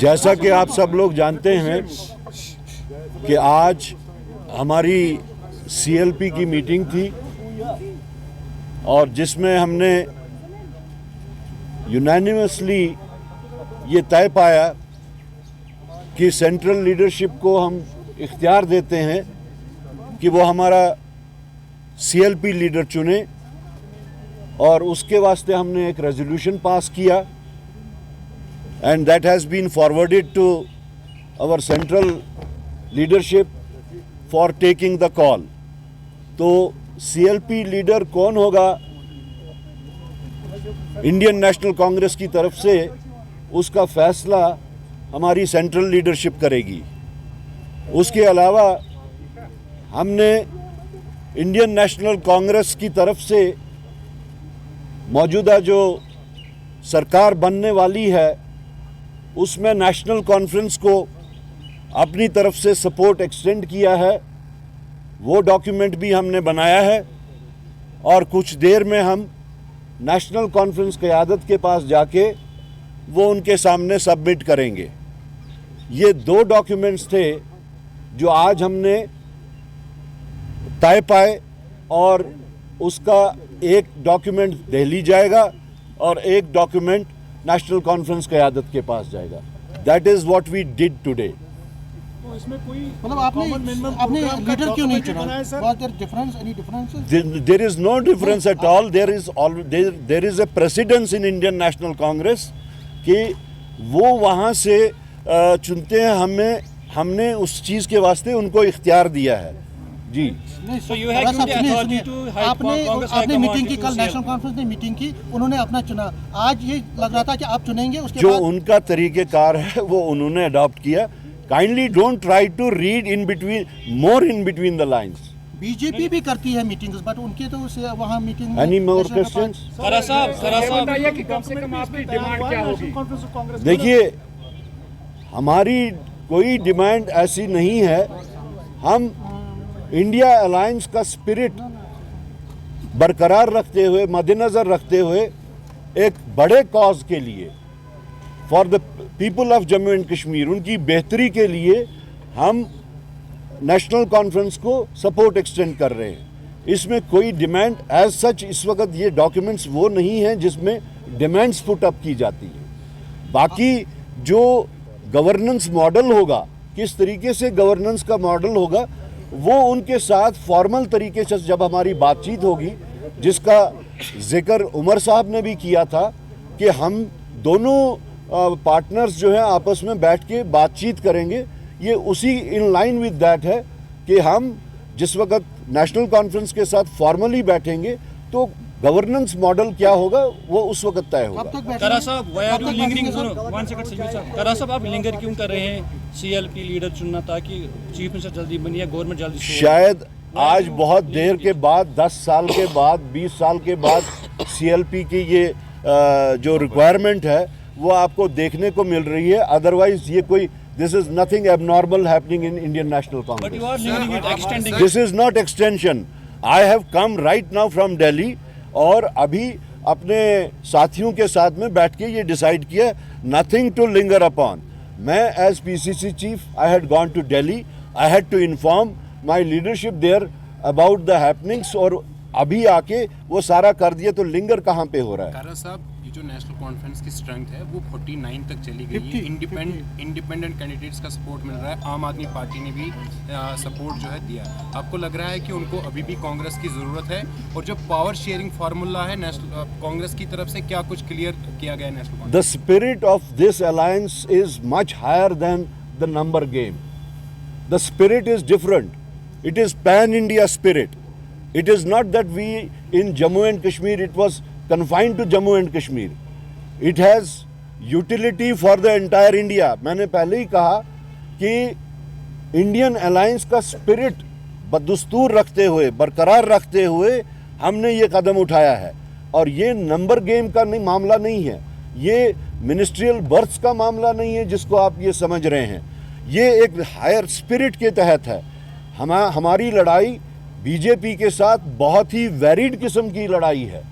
जैसा कि आप सब लोग जानते हैं कि आज हमारी सीएलपी की मीटिंग थी और जिसमें हमने यूनानिमसली ये तय पाया कि सेंट्रल लीडरशिप को हम इख्तियार देते हैं कि वो हमारा सीएलपी लीडर चुने और उसके वास्ते हमने एक रेजोल्यूशन पास किया and that has been forwarded to our central leadership for taking the call. तो सीएलपी लीडर कौन होगा इंडियन नेशनल कांग्रेस की तरफ से, उसका फैसला हमारी सेंट्रल लीडरशिप करेगी। उसके अलावा हमने इंडियन नेशनल कांग्रेस की तरफ से मौजूदा जो सरकार बनने वाली है उसमें नेशनल कॉन्फ्रेंस को अपनी तरफ से सपोर्ट एक्सटेंड किया है। वो डॉक्यूमेंट भी हमने बनाया है और कुछ देर में हम नेशनल कॉन्फ्रेंस क़यादत के पास जाके वो उनके सामने सबमिट करेंगे। ये दो डॉक्यूमेंट्स थे जो आज हमने तय पाए और उसका एक डॉक्यूमेंट दिल्ली जाएगा और एक डॉक्यूमेंट नेशनल कॉन्फ्रेंस क़यादत के पास जाएगा। That is what we did today. तो इसमें कोई मतलब आपने लीडर क्यों नहीं चुना? Was there difference? Any differences? There is no difference at all. There is a precedence in Indian National Congress कि वो वहाँ से चुनते हैं। हमने उस चीज़ के वास्ते उनको इख्तियार दिया है जी। आपने मीटिंग की, कल नेशनल कॉन्फ्रेंस ने मीटिंग की, उन्होंने अपना चुना। आज ये लग रहा था कि आप चुनेंगे, उसके जो बाद उनका तरीक़ेकार है वो उन्होंने अडॉप्ट किया। Kindly don't try to read in between the lines. BJP भी करती है मीटिंग्स, बट उनके तो वहाँ मीटिंग। Any more questions? देखिए, हमारी कोई डिमांड ऐसी नहीं है। हम इंडिया अलायंस का स्पिरिट बरकरार रखते हुए, मद्देनज़र रखते हुए, एक बड़े कॉज के लिए, for the people of Jammu and Kashmir, उनकी बेहतरी के लिए हम नेशनल कॉन्फ्रेंस को सपोर्ट एक्सटेंड कर रहे हैं। इसमें कोई डिमांड एज सच इस वक्त ये डॉक्यूमेंट्स वो नहीं हैं जिसमें डिमांड्स पुट अप की जाती हैं। बाकी जो गवर्नेंस मॉडल होगा, किस तरीके से गवर्नेंस का मॉडल होगा, वो उनके साथ फॉर्मल तरीके से जब हमारी बातचीत होगी, जिसका जिक्र उमर साहब ने भी किया था कि हम दोनों पार्टनर्स जो हैं आपस में बैठ के बातचीत करेंगे। ये उसी इन लाइन विद दैट है कि हम जिस वक्त नेशनल कॉन्फ्रेंस के साथ फॉर्मली बैठेंगे तो गवर्नेंस मॉडल क्या होगा वो उस वक्त तय होगा। करा साहब, आप लिंगर क्यों कर रहे हैं सीएलपी लीडर चुनना, ताकि चीफ मिनिस्टर जल्दी बनिए, गवर्नमेंट जल्दी? शायद आज बहुत देर के बाद, 10 साल के बाद, 20 साल के बाद सीएलपी की ये जो रिक्वायरमेंट है वो आपको देखने को मिल रही है। अदरवाइज ये कोई this is nothing abnormal happening in Indian national Congress. This is not extension. I have come right now from Delhi और अभी अपने साथियों के साथ में बैठ के ये डिसाइड किया, नथिंग टू लिंगर अपॉन। मैं as PCC chief I had gone to Delhi, I had to inform my leadership there about the happenings और अभी आके वो सारा कर दिया, तो लिंगर कहाँ पे हो रहा है? कारा साहब, ये जो नेशनल कॉन्फ्रेंस की स्ट्रेंथ है वो 49 तक चली गई है। इंडिपेंडेंट कैंडिडेट्स का सपोर्ट मिल रहा है। आम आदमी पार्टी ने भी सपोर्ट जो है दिया। आपको लग रहा है कि उनको अभी भी कांग्रेस की ज़रूरत है? और जो पावर शेयरिंग फार्मूला है नेशनल कांग्रेस की तरफ से, क्या कुछ क्लियर किया गया है National Congress? The spirit of this alliance is much higher than the number game. The spirit is different. It is pan India spirit. It is not that we in Jammu and Kashmir, it was confined to Jammu and Kashmir. It has utility for the entire India. मैंने पहले ही कहा कि Indian alliance का spirit बदस्तूर रखते हुए, बरकरार रखते हुए हमने ये कदम उठाया है। और ये नंबर गेम का नहीं मामला नहीं है, ये मिनिस्ट्रियल बर्थ्स का मामला नहीं है जिसको आप ये समझ रहे हैं। ये एक हायर स्पिरिट के तहत है। हमारी लड़ाई बीजेपी के साथ बहुत ही वैरिड किस्म की लड़ाई है।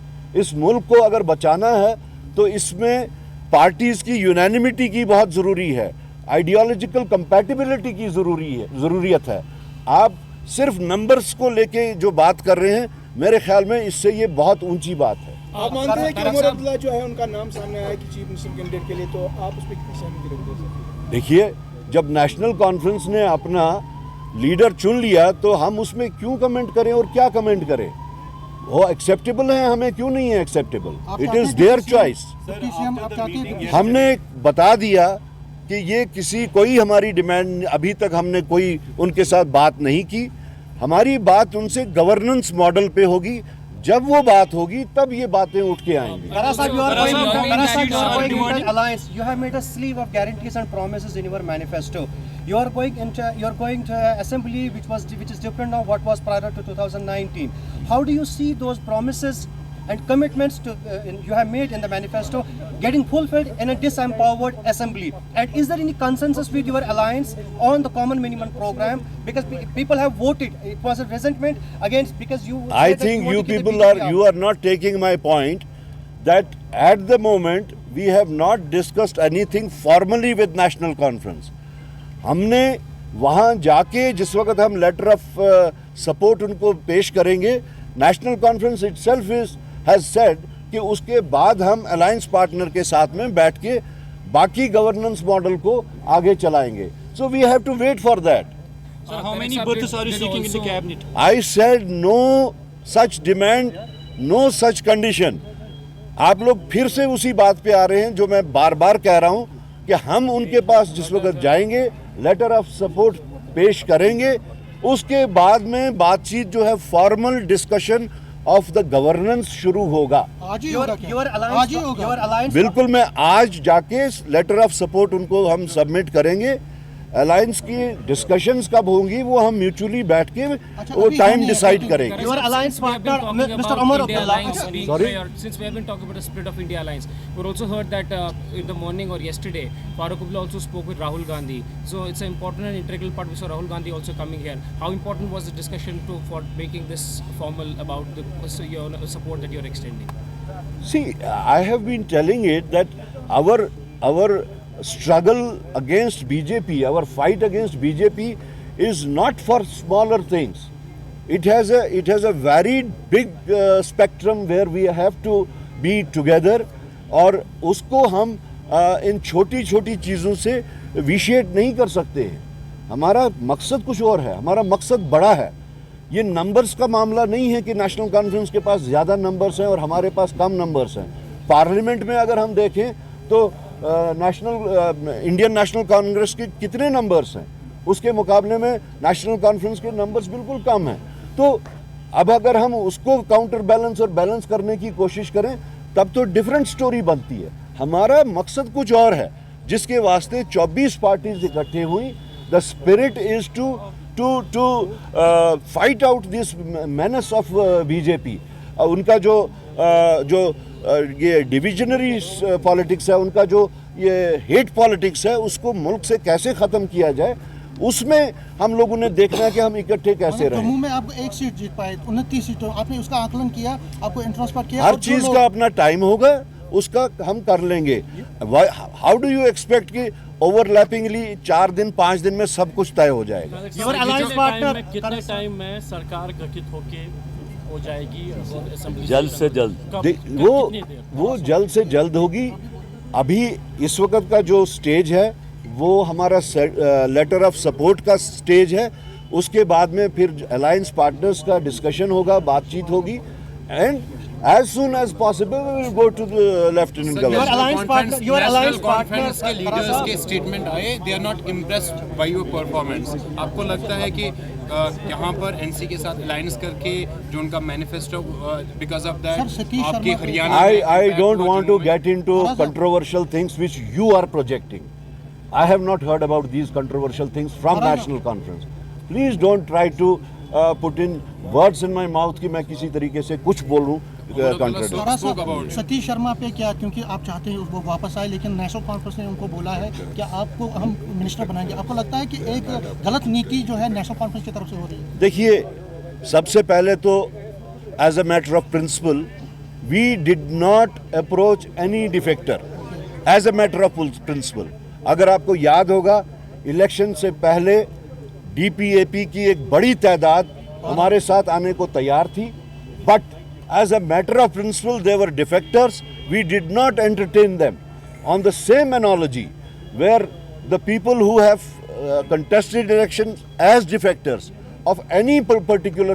इस मुल्क को अगर बचाना है तो इसमें पार्टीज की यूनानिमिटी की बहुत ज़रूरी है, आइडियोलॉजिकल कंपैटिबिलिटी की ज़रूरियत है। आप सिर्फ नंबर्स को लेके जो बात कर रहे हैं, मेरे ख्याल में इससे ये बहुत ऊंची बात है। आप मानते हैं कि उमर अब्दुल्ला जो है उनका नाम सामने आया कि चीफ मिनिस्टर कैंडिडेट के लिए, तो आप उस पर कितनी सहमति रखते हैं? देखिए, जब नेशनल कॉन्फ्रेंस ने अपना लीडर चुन लिया तो हम उसमें क्यों कमेंट करें और क्या कमेंट करें? वो एक्सेप्टेबल है, हमें क्यों नहीं है acceptable? It is their choice. हमने बता दिया कि ये कोई हमारी डिमांड, अभी तक हमने कोई उनके साथ बात नहीं की। हमारी बात उनसे गवर्नेंस मॉडल पे होगी। जब वो बात होगी तब ये बातें उठ के आएंगी। Tara sahab, you are going into alliance. You have made a sleeve of guarantees and promises in your manifesto. You are going to assembly, which is different now what was prior to 2019. How do you see those promises and commitments you have made in the manifesto getting fulfilled in a disempowered assembly? And is there any consensus with your alliance on the common minimum program? Because people have voted. It was a resentment against, because you. I think you people are not taking my point that at the moment we have not discussed anything formally with National Conference. हमने वहाँ जाके जिस वक्त हम letter of support उनको पेश करेंगे, national conference itself has said कि उसके बाद हम अलायंस पार्टनर के साथ में बैठ के बाकी गवर्नेंस मॉडल को आगे चलाएंगे. So we have to wait for that. Sir, how many berths are you seeking in the cabinet? I said no such demand, no such condition. आप लोग फिर से उसी बात पे आ रहे हैं जो मैं बार बार कह रहा हूं कि हम उनके पास जिस वक्त जाएंगे, लेटर ऑफ सपोर्ट पेश करेंगे, उसके बाद में बातचीत जो है formal discussion of the governance शुरू होगा. आज ही होगा क्या? आज ही होगा. बिल्कुल, मैं आज जाके लेटर ऑफ सपोर्ट उनको हम सबमिट करेंगे. अलायंस की डिस्कशंस कब होंगी वो हम म्यूचुअली बैठ के वो टाइम डिसाइड करेंगे. Your alliance partner, Mr. Umar Abdullah. Sorry? Since we have been talking about the split of India alliance, we also heard that in the morning or yesterday, Farooq Abdullah also spoke with Rahul Gandhi. So it's an important and integral part. We saw Rahul Gandhi also coming here. How important was the discussion for making this formal about the your support that you're extending? See, I have been telling it that our struggle against BJP, our fight against BJP is not for smaller things. It has a very big spectrum where we have to be together. और उसको हम इन छोटी छोटी चीज़ों से विशेट नहीं कर सकते हैं. हमारा मकसद कुछ और है, हमारा मकसद बड़ा है. ये नंबर्स का मामला नहीं है कि नेशनल कॉन्फ्रेंस के पास ज़्यादा नंबर्स हैं और हमारे पास कम नंबर्स हैं. पार्लियामेंट में अगर हम देखें तो इंडियन नेशनल कांग्रेस के कितने नंबर्स हैं, उसके मुकाबले में नेशनल कॉन्फ्रेंस के नंबर्स बिल्कुल कम हैं. तो अब अगर हम उसको काउंटर बैलेंस और बैलेंस करने की कोशिश करें तब तो डिफरेंट स्टोरी बनती है. हमारा मकसद कुछ और है जिसके वास्ते 24 पार्टीज इकट्ठे हुई. The spirit is to fight out this menace of BJP. उनका जो ये डिविजनरी पॉलिटिक्स है, उनका जो ये हेट पॉलिटिक्स है, उसको मुल्क से कैसे ख़त्म किया जाए, उसमें हम लोगों ने देखना है कि हम इकट्ठे कैसे रहें. जम्मू में आप एक सीट जीत पाए, 29 सीटों, आपने उसका आकलन किया, आपको इंट्रोस्पेक्ट किया. हर चीज़ का अपना टाइम होगा, उसका हम कर लेंगे. हाउ डू यू एक्सपेक्ट कि ओवरलैपिंगली 4 दिन 5 दिन में सब कुछ तय हो जाएगा? Your alliance partner. कितने टाइम में सरकार गठित होके हो जाएगी असेंबली? जल्द से जल्द. वो जल्द से जल्द होगी. अभी इस वक्त का जो स्टेज है वो हमारा लेटर ऑफ सपोर्ट का स्टेज है. उसके बाद में फिर अलायंस पार्टनर्स का डिस्कशन होगा, बातचीत होगी. And as soon as possible we will go to the lieutenant governor. Your alliance partner, your alliance partner के लीडर्स के स्टेटमेंट आए, they are not impressed by your performance. आपको लगता है कि यहाँ पर एनसी के साथ अलायंस करके जो उनका मैनिफेस्टो, बिकॉज ऑफ दैट आपके Haryana I don't want to get into controversial things which you are projecting. I have not heard about these controversial things from National Conference. Please don't try to put in words in my mouth कि मैं किसी तरीके से कुछ बोलूँ. सतीश शर्मा पे क्या, क्योंकि आप चाहते हैं वो वापस आए, लेकिन नेशनल कॉन्फ्रेंस ने उनको बोला है कि आपको हम मिनिस्टर बनाएंगे. आपको लगता है कि एक गलत नीति जो है नेशनल कॉन्फ्रेंस की तरफ से हो रही है? देखिए, सबसे पहले तो as a matter of principle we did not approach any defector. As a matter of principle. अगर आपको याद होगा, इलेक्शन से पहले डीपीएपी की एक बड़ी तादाद हमारे साथ आने को तैयार थी, but as a matter of principle they were defectors, we did not entertain them on the same analogy where the people who have contested elections as defectors of any particular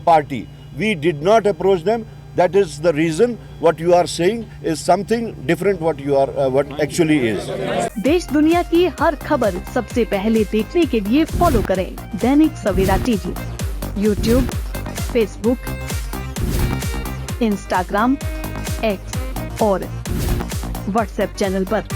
party, we did not approach them. That is the reason what you are saying is something different what actually is. देश दुनिया की हर खबर सबसे पहले देखने के लिए follow करें Dainik Savera TV, YouTube, Facebook, Instagram, X और व्हाट्सएप चैनल पर।